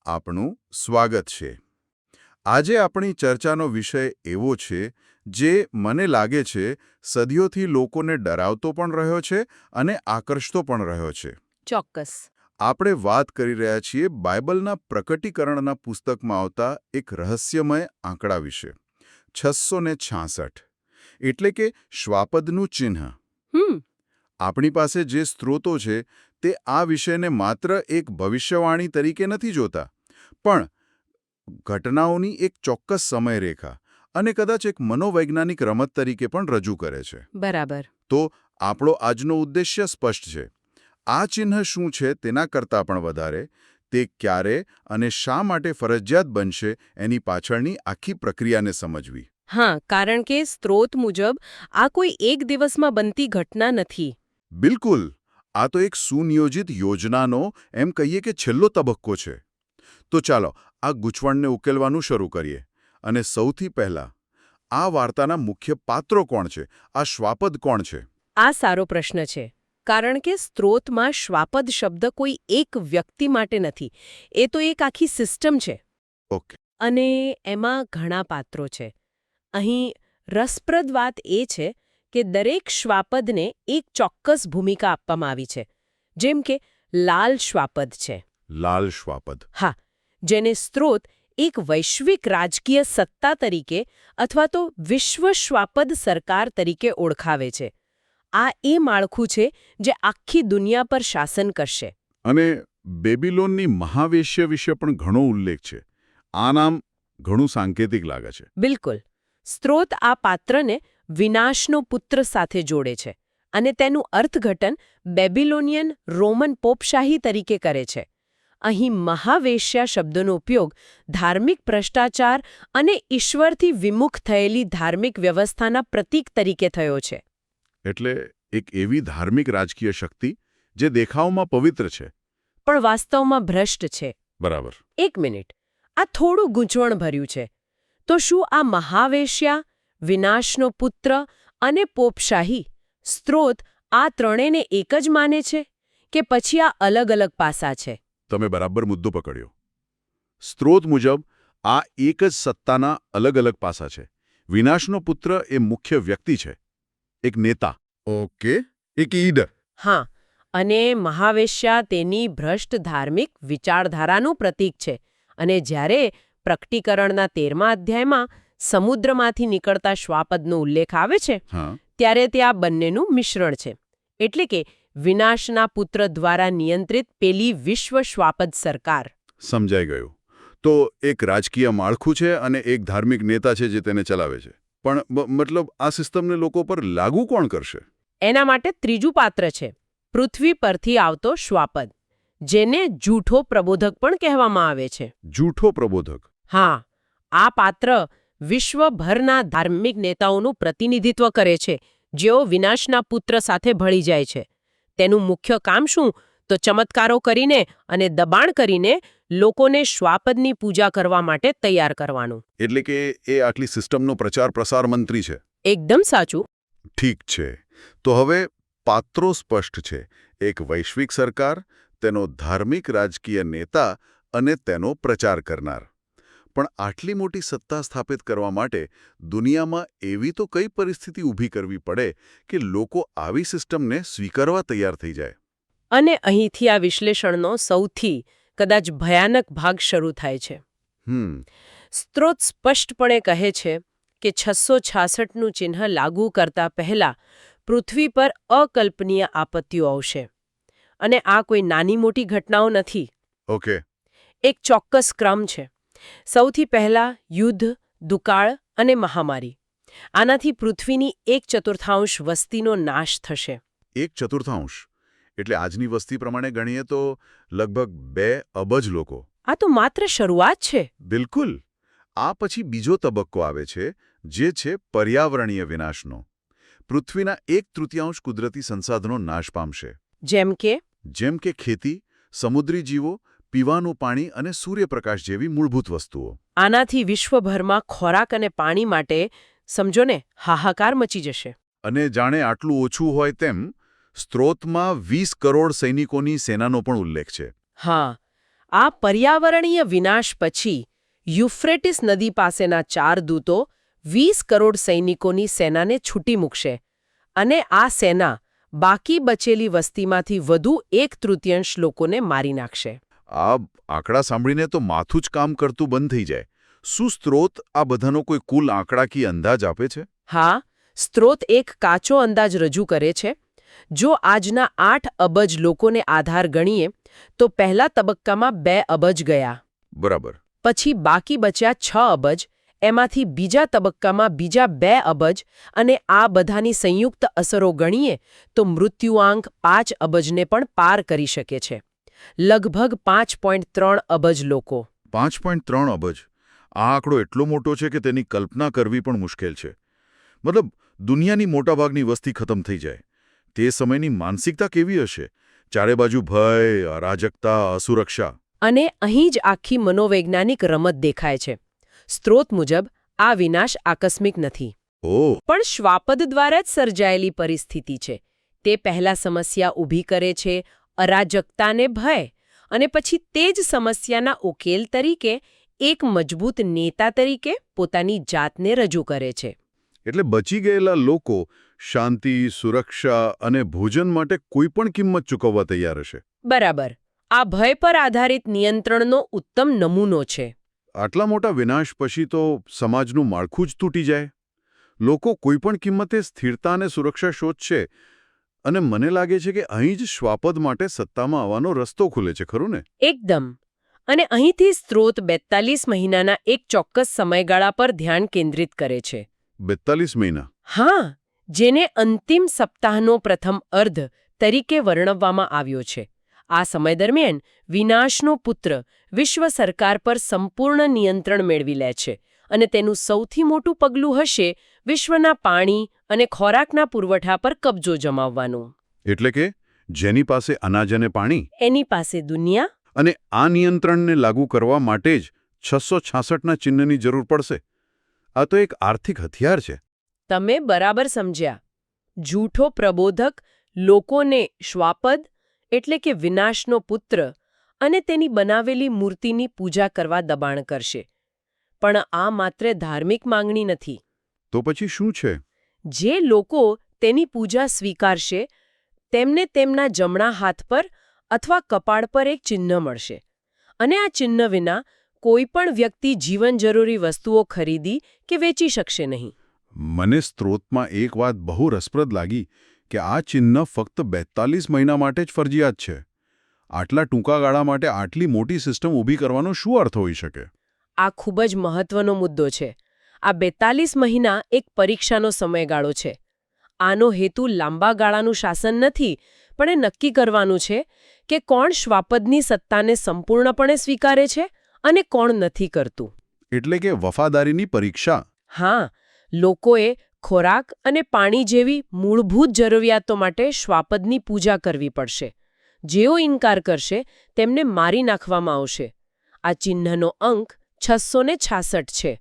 આપનું સ્વાગત છે। આજે આપણી ચર્ચાનો વિષય એવો છે જે મને લાગે છે સદીઓથી લોકોને ડરાવતો પણ રહ્યો છે અને આકર્ષતો પણ રહ્યો છે। ચોક્કસ। આપણે વાત કરી રહ્યા છીએ બાઇબલના પ્રકટીકરણના પુસ્તકમાં આવતા એક રહસ્યમય આંકડા વિશે 666 એટલે કે શ્વાપદનું ચિહ્ન। આપણી પાસે જે સ્ત્રોતો છે તે આ વિષયને માત્ર એક ભવિષ્યવાણી તરીકે નથી જોતા, પણ ઘટનાઓની એક ચોક્કસ સમયરેખા અને કદાચ એક મનોવૈજ્ઞાનિક રમત તરીકે પણ રજૂ કરે છે। બરાબર। તો આપણો આજનો ઉદ્દેશ્ય સ્પષ્ટ છે। આ ચિહ્ન શું છે તેના કરતાં પણ વધારે તે ક્યારે અને શા માટે ફરજિયાત બનશે એની પાછળની આખી પ્રક્રિયાને સમજવી। હા, કારણ કે સ્ત્રોત મુજબ આ કોઈ એક દિવસમાં બનતી ઘટના નથી। બિલકુલ, આ તો એક સુનિયોજિત યોજનાનો એમ કહીએ કે છેલ્લો તબક્કો છે। તો ચાલો આ ગૂંચવણને ઉકેલવાનું શરૂ કરીએ અને સૌથી પહેલા આ વાર્તાના મુખ્ય પાત્રો કોણ છે? આ શ્વાપદ કોણ છે? આ સારો પ્રશ્ન છે, કારણ કે સ્ત્રોતમાં શ્વાપદ શબ્દ કોઈ એક વ્યક્તિ માટે નથી, એ તો એક આખી સિસ્ટમ છે। ઓકે। અને એમાં ઘણા પાત્રો છે। અહીં રસપ્રદ વાત એ છે કે દરેક શ્વાપદને એક ચોક્કસ ભૂમિકા આપવામાં આવી છે, જેમ કે લાલ શ્વાપદ છે। લાલ શ્વાપદ? હા, જેને સ્ત્રોત એક વૈશ્વિક રાજકીય સત્તા તરીકે અથવા તો વિશ્વ શ્વાપદ સરકાર તરીકે ઓળખાવે છે। આ એ માળખું છે જે આખી દુનિયા પર શાસન કરશે। અને બેબીલોનની મહાવેશ્ય વિશે પણ ઘણો ઉલ્લેખ છે। આ નામ ઘણું સાંકેતિક લાગે છે। બિલકુલ। સ્ત્રોત આ પાત્રને વિનાશનો પુત્ર સાથે જોડે છે અને તેનું અર્થઘટન બેબિલોનિયન રોમન પોપશાહી તરીકે કરે છે। અહીં મહાવેશ્યા શબ્દનો ઉપયોગ ધાર્મિક ભ્રષ્ટાચાર અને ઈશ્વરથી વિમુખ થયેલી ધાર્મિક વ્યવસ્થાના પ્રતીક તરીકે થયો છે। એટલે એક એવી ધાર્મિક રાજકીય શક્તિ જે દેખાવમાં પવિત્ર છે, પણ વાસ્તવમાં ભ્રષ્ટ છે। બરાબર। એક મિનિટ, આ થોડું ગૂંચવણભર્યું છે। તો શું આ મહાવેશ્યા, વિનાશનો પુત્ર અને પોપશાહી સ્ત્રોત આ ત્રણેયને એક જ માને છે કે પછી આ અલગ અલગ પાસા છે? તમે બરાબર મુદ્દો પકડ્યો। સ્ત્રોત મુજબ આ એક જ સત્તાના અલગ અલગ પાસા છે। વિનાશનો પુત્ર એ મુખ્ય વ્યક્તિ છે, એક નેતા। ઓકે, એક ઈડ। હા, અને મહાવેશ્યા તેની ભ્રષ્ટ ધાર્મિક વિચારધારાનું પ્રતીક છે। અને જ્યારે પ્રકટીકરણના 13મા અધ્યાયમાં સમુદ્રમાંથી નીકળતા શ્વાપદનો ઉલ્લેખ આવે છે, ત્યારે તે આ બંનેનું મિશ્રણ છે। એટલે કે વિનાશના પુત્ર દ્વારા નિયંત્રિત પેલી વિશ્વ શ્વાપદ સરકાર। સમજાઈ ગયું। તો એક રાજકીય માળખું છે અને એક ધાર્મિક નેતા છે જે તેને ચલાવે છે। પણ મતલબ આ સિસ્ટમને લોકો પર લાગુ કોણ કરશે? એના માટે ત્રીજું પાત્ર છે, પૃથ્વી પરથી આવતો શ્વાપદ, જેને જૂઠો પ્રબોધક પણ કહેવામાં આવે છે। જૂઠો પ્રબોધક? હા, આ પાત્ર વિશ્વભરના ધાર્મિક નેતાઓનું પ્રતિનિધિત્વ કરે છે, જેઓ વિનાશના પુત્ર સાથે ભળી જાય છે। તેનું મુખ્ય કામ શું? તો ચમત્કારો કરીને અને દબાણ કરીને લોકોને શ્વાપદની પૂજા કરવા માટે તૈયાર કરવાનું। એટલે કે એ આટલી સિસ્ટમનો પ્રચાર પ્રસાર મંત્રી છે? એકદમ સાચું। ઠીક છે, તો હવે પાત્રો સ્પષ્ટ છે। એક વૈશ્વિક સરકાર, તેનો ધાર્મિક રાજકીય નેતા અને તેનો પ્રચાર કરનાર। પણ આટલી મોટી સત્તા સ્થાપિત કરવા માટે દુનિયામાં એવી તો કઈ પરિસ્થિતિ ઊભી કરવી પડે કે લોકો આવી સિસ્ટમને સ્વીકારવા તૈયાર થઈ જાય? અને અહીંથી આ વિશ્લેષણનો સૌથી કદાચ ભયાનક ભાગ શરૂ થાય છે। સ્ત્રોત સ્પષ્ટપણે કહે છે કે 666નું ચિહ્ન લાગુ કરતા પહેલા પૃથ્વી પર અકલ્પનીય આપત્તિઓ આવશે। અને આ કોઈ નાની મોટી ઘટનાઓ નથી। ઓકે। એક ચોક્કસ ક્રમ છે। સૌથી પહેલા યુદ્ધ, દુકાળ અને મહામારી। આનાથી પૃથ્વીની 1/4 વસ્તીનો નાશ થશે। 1/4? એટલે આજની વસ્તી પ્રમાણે ગણીએ તો લગભગ 2 અબજ લોકો। આ તો માત્ર શરૂઆત છે। બિલકુલ। આ પછી બીજો તબક્કો આવે છે, જે છે પર્યાવરણીય વિનાશનો। પૃથ્વીના 1/3 કુદરતી સંસાધનો નાશ પામશે। જેમ કે ખેતી, સમુદ્રી જીવો, પીવાનું પાણી અને સૂર્યપ્રકાશ જેવી મૂળભૂત વસ્તુઓ। આનાથી વિશ્વભરમાં ખોરાક અને પાણી માટે સમજો ને હાહાકાર મચી જશે। અને જાણે આટલું ઓછું હોય તેમ સ્ત્રોતમાં 20 કરોડ સૈનિકોની સેનાનો પણ ઉલ્લેખ છે। હા, આ પર્યાવરણીય વિનાશ પછી યુફ્રેટિસ નદી પાસેના 4 દૂતો 20 કરોડ સૈનિકોની સેનાને છૂટી મૂકશે અને આ સેના બાકી બચેલી વસ્તીમાંથી વધુ 1/3 લોકોને મારી નાખશે. આ આંકડા સાંભળીને તો માથું જ કામ કરતું બંધ થઈ જાય. શું સ્ત્રોત આ બધાનો કોઈ કુલ આંકડાકીય અંદાજ આપે છે? હા, સ્ત્રોત એક કાચો અંદાજ રજૂ કરે છે. જો આજના 8 અબજ લોકોને આધાર ગણીએ તો પહેલા તબક્કામાં 2 અબજ ગયા. બરાબર. પછી બાકી બચ્યા 6 અબજ, એમાંથી બીજા તબક્કામાં બીજા 2 અબજ અને આ બધાની સંયુક્ત અસરો ગણીએ તો મૃત્યુઆંક 5 અબજને પણ પાર કરી શકે છે. લગભગ 5.3 અબજ લોકો. 5.3 અબજ. આ આંકડો એટલો મોટો છે કે તેની કલ્પના કરવી પણ મુશ્કેલ છે. મતલબ દુનિયાની મોટાભાગની વસ્તી ખતમ થઈ જાય. તે સમયની માનસિકતા કેવી હશે? ચારે બાજુ ભય, અરાજકતા, અસુરક્ષા. અને અહીં જ આખી મનોવૈજ્ઞાનિક રમત દેખાય છે. સ્ત્રોત મુજબ આ વિનાશ આકસ્મિક નથી, પણ શ્વાપદ દ્વારા જ સર્જાયેલી પરિસ્થિતિ છે. તે પહેલા સમસ્યા ઊભી કરે છે, અરાજકતાને ભય, અને પછી તે જ સમસ્યાના ઉકેલ તરીકે એક મજબૂત નેતા તરીકે પોતાની જાતને રજૂ કરે છે. એટલે બચી ગયેલા લોકો શાંતિ, સુરક્ષા અને ભોજન માટે કોઈ પણ કિંમત ચૂકવવા તૈયાર હશે. બરાબર. આ ભય પર આધારિત નિયંત્રણનો ઉત્તમ નમૂનો છે. આટલા મોટા વિનાશ પછી તો સમાજનું માળખું જ તૂટી જાય. લોકો કોઈ પણ કિંમતે સ્થિરતા અને સુરક્ષા શોધશે અને મને લાગે છે કે અહીં જ શ્વાપદ માટે સત્તામાં આવવાનો રસ્તો ખુલે છે, ખરું ને? એકદમ. અને અહીંથી સ્ત્રોત 42 મહિનાના એક ચોક્કસ સમયગાળા પર ધ્યાન કેન્દ્રિત કરે છે. 42 મહિના? હા, જેને અંતિમ સપ્તાહનો પ્રથમ અર્ધ તરીકે વર્ણવવામાં આવ્યો છે. આ સમય દરમિયાન વિનાશનો પુત્ર વિશ્વ સરકાર પર સંપૂર્ણ નિયંત્રણ મેળવી લે છે અને તેનું સૌથી મોટું પગલું હશે વિશ્વના પાણી અને ખોરાકના પુરવઠા પર કબજો જમાવવાનું. એટલે કે જેની પાસે અનાજ અને પાણી, એની પાસે દુનિયા. અને આ નિયંત્રણને લાગુ કરવા માટે જ 666ના ચિહ્નની જરૂર પડશે. આ તો એક આર્થિક હથિયાર છે. તમે બરાબર સમજ્યા. જૂઠો પ્રબોધક લોકોને શ્વાપદ એટલે કે વિનાશનો પુત્ર અને તેની બનાવેલી મૂર્તિની પૂજા કરવા દબાણ કરશે. પણ આ માત્ર ધાર્મિક માંગણી નથી. તો પછી શું છે? જે લોકો તેની પૂજા સ્વીકારશે તેમને તેમના જમણા હાથ પર અથવા કપાળ પર એક ચિહ્ન મળશે. અને આ ચિહ્ન વિના કોઈ પણ વ્યક્તિ જીવન જરૂરી વસ્તુઓ ખરીદી કે વેચી શકશે નહીં. મને સ્ત્રોતમાં એક વાત બહુ રસપ્રદ લાગી કે આ ચિહ્ન ફક્ત 42 મહિના માટે જ ફરજિયાત છે. આટલા ટૂંકા ગાળા માટે આટલી મોટી સિસ્ટમ ઊભી કરવાનો શું અર્થ હોઈ શકે? આ ખૂબ જ મહત્વનો મુદ્દો છે. આ 42 મહિના એક પરીક્ષાનો સમયગાળો છે. આનો હેતુ લાંબા ગાળાનું શાસન નથી, પણ એ નક્કી કરવાનું છે કે કોણ શ્વાપદની સત્તાને સંપૂર્ણપણે સ્વીકારે છે અને કોણ નથી કરતું. એટલે કે વફાદારીની પરીક્ષા. હા, લોકોએ ખોરાક અને પાણી જેવી મૂળભૂત જરૂરિયાતો માટે શ્વાપદની પૂજા કરવી પડશે. જેઓ ઇનકાર કરશે તેમને મારી નાખવામાં આવશે. આ ચિહ્નનો અંક 666 છે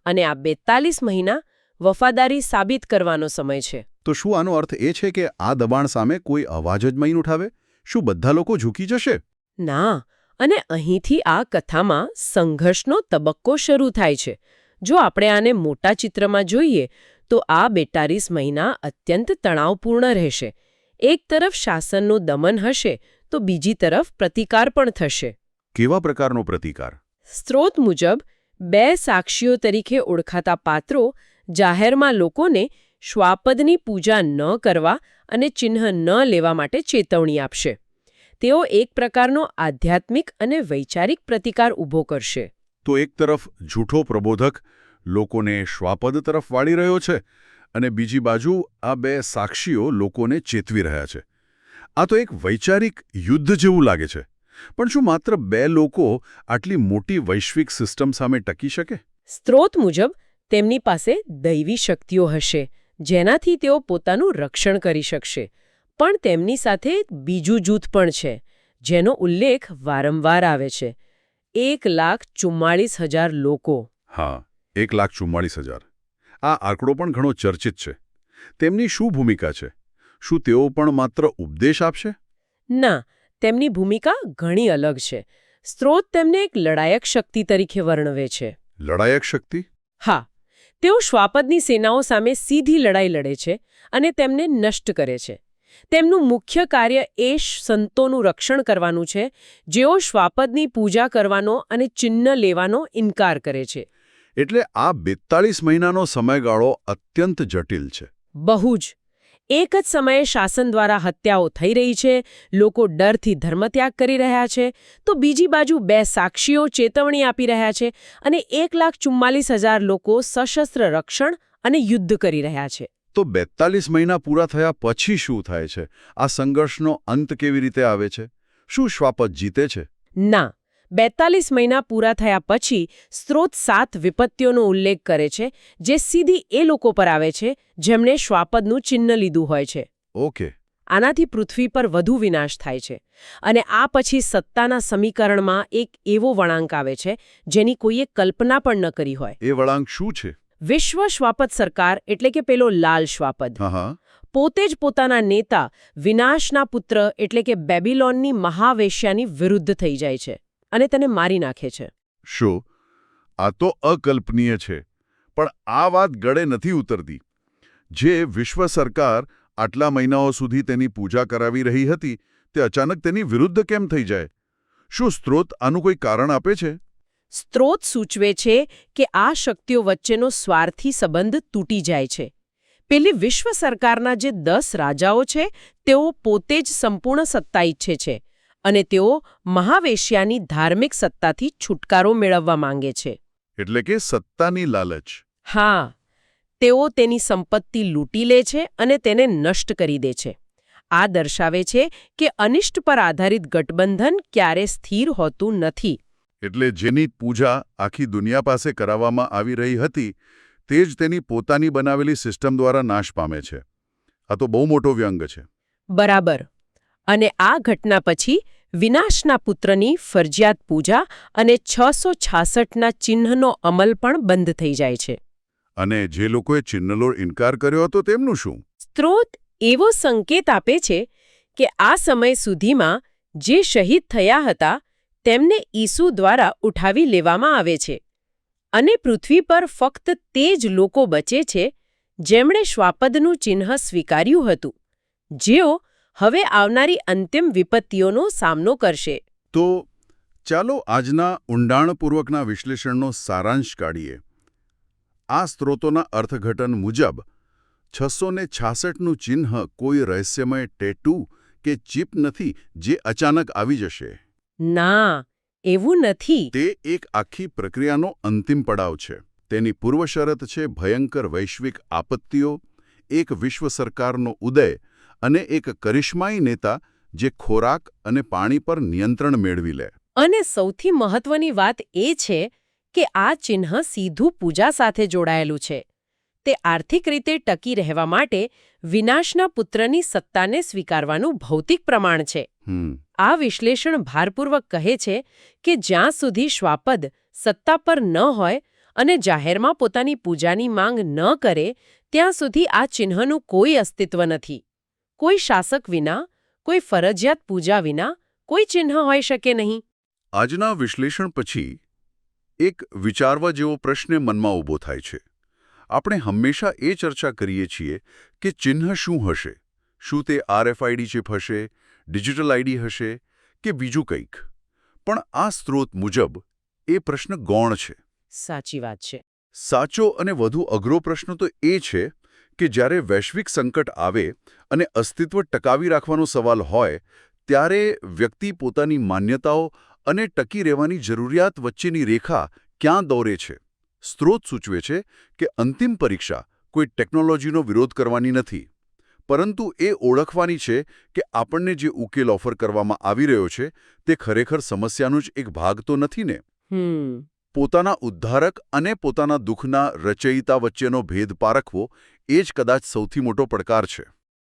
અને આ 42 મહિના વફાદારી સાબિત કરવાનો સમય છે. તો શું આનો અર્થ એ છે કે આ દબાણ સામે કોઈ અવાજ જ નહીં ઉઠાવે? શું બધા લોકો ઝૂકી જશે? ના, અને અહીંથી આ કથામાં સંઘર્ષનો તબક્કો શરૂ થાય છે. જો આપણે આને મોટા ચિત્રમાં જોઈએ તો આ 42 મહિના અત્યંત તણાવપૂર્ણ રહેશે. એક તરફ શાસનનું દમન હશે તો બીજી તરફ પ્રતિકાર પણ થશે. કેવા પ્રકારનો પ્રતિકાર? સ્ત્રોત મુજબ 2 સાક્ષીઓ તરીકે ઓળખાતા પાત્રો જાહેરમાં લોકોને શ્વાપદની પૂજા ન કરવા અને ચિહ્ન ન લેવા માટે ચેતવણી આપશે. તેઓ એક પ્રકારનો આધ્યાત્મિક અને વૈચારિક પ્રતિકાર ઊભો કરશે. તો એક તરફ જૂઠો પ્રબોધક લોકોને શ્વાપદ તરફ વાળી રહ્યો છે અને બીજી બાજુ આ 2 સાક્ષીઓ લોકોને ચેતવી રહ્યા છે. આ તો એક વૈચારિક યુદ્ધ જેવું લાગે છે. પણ શું માત્ર 2 લોકો આટલી મોટી વૈશ્વિક સિસ્ટમ સામે ટકી શકે? સ્ત્રોત મુજબ તેમની પાસે દૈવી શક્તિઓ હશે જેનાથી તેઓ પોતાનું રક્ષણ કરી શકશે. પણ તેમની સાથે બીજું જૂથ પણ છે જેનો ઉલ્લેખ વારંવાર આવે છે. 1,44,000 લોકો. હા, 1,44,000. આ આંકડો પણ ઘણો ચર્ચિત છે. તેમની શું ભૂમિકા છે? શું તેઓ પણ માત્ર ઉપદેશ આપશે? ના, તેમની ભૂમિકા ઘણી અલગ છે. સ્ત્રોત તેમને એક લડાયક શક્તિ તરીકે વર્ણવે છે. લડાયક શક્તિ? હા, તેઓ શ્વાપદની સેનાઓ સામે સીધી લડાઈ લડે છે અને તેમને નષ્ટ કરે છે. તેમનું મુખ્ય કાર્ય એ સંતોનું રક્ષણ કરવાનું છે, જેઓ શ્વાપદની પૂજા કરવાનો અને ચિહ્ન લેવાનો ઇનકાર કરે છે. એટલે આ 42 મહિનાનો સમયગાળો અત્યંત જટિલ છે. બહુ જ. એક જ સમયે શાસન દ્વારા હત્યાઓ થઈ રહી છે, લોકો ડરથી ધર્મત્યાગ કરી રહ્યા છે, તો બીજી બાજુ 2 સાક્ષીઓ ચેતવણી આપી રહ્યા છે અને 1,44,000 લોકો સશસ્ત્ર રક્ષણ અને યુદ્ધ કરી રહ્યા છે. તો 42 મહિના પૂરા થયા પછી શું થાય છે? આ સંઘર્ષનો અંત કેવી રીતે આવે છે? શું શ્વાપદ જીતે છે? ના, 42 મહિના પૂરા થયા પછી સ્ત્રોત 7 વિપત્તિઓનો ઉલ્લેખ કરે છે, જે સીધી એ લોકો પર આવે છે જેમણે શ્વાપદનું ચિહ્ન લીધું હોય છે. ઓકે. આનાથી પૃથ્વી પર વધુ વિનાશ થાય છે અને આ પછી સત્તાના સમીકરણમાં એક એવો વળાંક આવે છે જેની કોઈએ કલ્પના પણ ન કરી હોય. એ વળાંક શું છે? વિશ્વ શ્વાપદ સરકાર એટલે કે પેલો લાલ શ્વાપદ હા. પોતે જ પોતાના નેતા વિનાશના પુત્ર એટલે કે બેબીલોનની મહાવેશ્યાની વિરુદ્ધ થઈ જાય છે અને તેને મારી નાખે છે. શું? આ તો અકલ્પનીય છે. પણ આ વાત ગળે નથી ઉતરતી. જે વિશ્વ સરકાર આટલા મહિનાઓ સુધી તેની પૂજા કરાવી રહી હતી, તે અચાનક તેની વિરુદ્ધ કેમ થઈ જાય? શું સ્ત્રોત આનું કોઈ કારણ આપે છે? સ્ત્રોત સૂચવે છે કે આ શક્તિઓ વચ્ચેનો સ્વાર્થી સંબંધ તૂટી જાય છે. પેલી વિશ્વ સરકારના જે 10 રાજાઓ છે, તેઓ પોતે જ સંપૂર્ણ સત્તા ઈચ્છે છે અને તેઓ મહાવેશ્યાની ધાર્મિક સત્તાથી છુટકારો મેળવવા માંગે છે. એટલે કે સત્તાની લાલચ. હા, તેઓ તેની સંપત્તિ લૂંટી લે છે અને તેને નષ્ટ કરી દે છે. આ દર્શાવે છે કે અનિષ્ટ પર આધારિત ગઠબંધન ક્યારે સ્થિર હોતું નથી. એટલે જેની પૂજા આખી દુનિયા પાસે કરાવવામાં આવી રહી હતી, તે જ તેની પોતાની બનાવેલી સિસ્ટમ દ્વારા નાશ પામે છે. આ તો બહુ મોટો વ્યંગ છે. બરાબર. અને આ ઘટના પછી વિનાશના પુત્રની ફરજિયાત પૂજા અને 666ના ચિહ્નનો અમલ પણ બંધ થઈ જાય છે. અને જે લોકોએ ચિહ્નનો ઇનકાર કર્યો હતો તેમનું શું? સ્ત્રોત એવો સંકેત આપે છે કે આ સમય સુધીમાં જે શહીદ થયા હતા તેમને ઈસુ દ્વારા ઉઠાવી લેવામાં આવે છે અને પૃથ્વી પર ફક્ત તે જ લોકો બચે છે જેમણે શ્વાપદનું ચિહ્ન સ્વીકાર્યું હતું, જેઓ હવે આવનારી અંતિમ વિપત્તિઓનો સામનો કરશે. તો ચાલો આજના ઊંડાણપૂર્વકના વિશ્લેષણનો સારાંશ કાઢીએ. આ સ્ત્રોતોના અર્થઘટન મુજબ 666નું ચિહ્ન કોઈ રહસ્યમય ટેટુ કે ચિપ નથી જે અચાનક આવી જશે. ના, એવું નથી. તે એક આખી પ્રક્રિયાનો અંતિમ પડાવ છે. તેની પૂર્વશરત છે ભયંકર વૈશ્વિક આપત્તિઓ, એક વિશ્વ સરકારનો ઉદય અને એક કરિશ્માઈ નેતા જે ખોરાક અને પાણી પર નિયંત્રણ મેળવી લે. અને સૌથી મહત્વની વાત એ છે કે આ ચિહ્ન સીધું પૂજા સાથે જોડાયેલું છે. તે આર્થિક રીતે ટકી રહેવા માટે વિનાશના પુત્રની સત્તાને સ્વીકારવાનું ભૌતિક પ્રમાણ છે. આ વિશ્લેષણ ભારપૂર્વક કહે છે કે જ્યાં સુધી શ્વાપદ સત્તા પર ન હોય અને જાહેરમાં પોતાની પૂજાની માંગ ન કરે, ત્યાં સુધી આ ચિહ્નનું કોઈ અસ્તિત્વ નથી. કોઈ શાસક વિના, કોઈ ફરજિયાત પૂજા વિના કોઈ ચિહ્ન હોઈ શકે નહીં. આજના વિશ્લેષણ પછી એક વિચારવા જેવો પ્રશ્ન મનમાં ઊભો થાય છે. આપણે હંમેશા એ ચર્ચા કરીએ છીએ કે ચિહ્ન શું હશે? શું તે RFID ચિપ હશે, ડિજિટલ આઈડી હશે કે બીજું કંઈક? પણ આ સ્ત્રોત મુજબ એ પ્રશ્ન ગૌણ છે. સાચી વાત છે. સાચો અને વધુ અઘરો પ્રશ્ન તો એ છે કે જ્યારે વૈશ્વિક સંકટ આવે અને અસ્તિત્વ ટકાવી રાખવાનો સવાલ હોય, ત્યારે વ્યક્તિ પોતાની માન્યતાઓ અને ટકી રહેવાની જરૂરિયાત વચ્ચેની રેખા ક્યાં દોરે છે? સ્ત્રોત સૂચવે છે કે અંતિમ પરીક્ષા કોઈ ટેકનોલોજીનો વિરોધ કરવાની નથી, પરંતુ એ ઓળખવાની છે કે આપણને જે ઉકેલ ઓફર કરવામાં આવી રહ્યો છે તે ખરેખર સમસ્યાનો જ એક ભાગ તો નથી ને? પોતાના ઉદ્ધારક અને પોતાના દુઃખના રચયિતા વચ્ચેનો ભેદ પારખવો એ જ કદાચ સૌથી મોટો પડકાર છે.